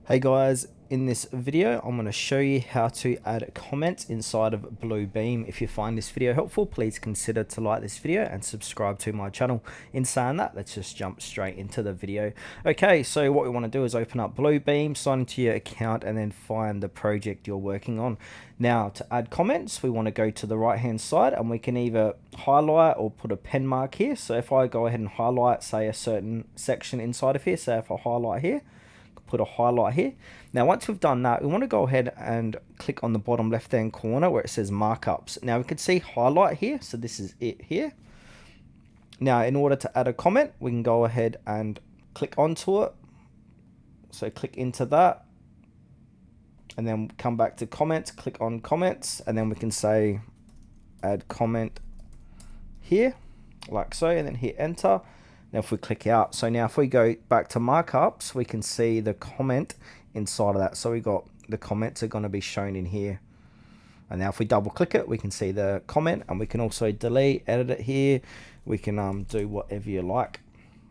Hey guys, in this video I'm going to show you how to add comments inside of Bluebeam. If you find this video helpful, please consider to like this video and subscribe to my channel. In saying that, let's just jump straight into the video. Okay, so what we want to do is open up Bluebeam, sign into your account, and then find the project you're working on. Now to add comments, we want to go to the right hand side and we can either highlight or put a pen mark here. So if I go ahead and highlight, say, a certain section inside of here, so if I highlight here, put a highlight here. Now once we've done that, we want to go ahead and click on the bottom left hand corner where it says markups. Now we can see highlight here, so this is it here. Now in order to add a comment, we can go ahead and click onto it. So click into that and then come back to comments, click on comments, and then we can say add comment here like so, and then hit enter. Now if we click out, so now if we go back to markups, we can see the comment inside of that. So we got the comments are going to be shown in here. And now if we double click it, we can see the comment, and we can also delete, edit it here. We can do whatever you like.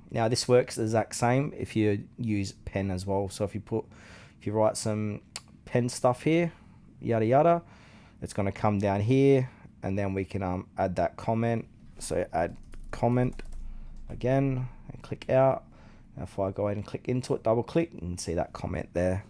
Now this works the exact same if you use pen as well. So if you write some pen stuff here, yada yada, it's going to come down here, and then we can add that comment. So add comment again and click out. Now if I go ahead and click into it, double click, you can see that comment there.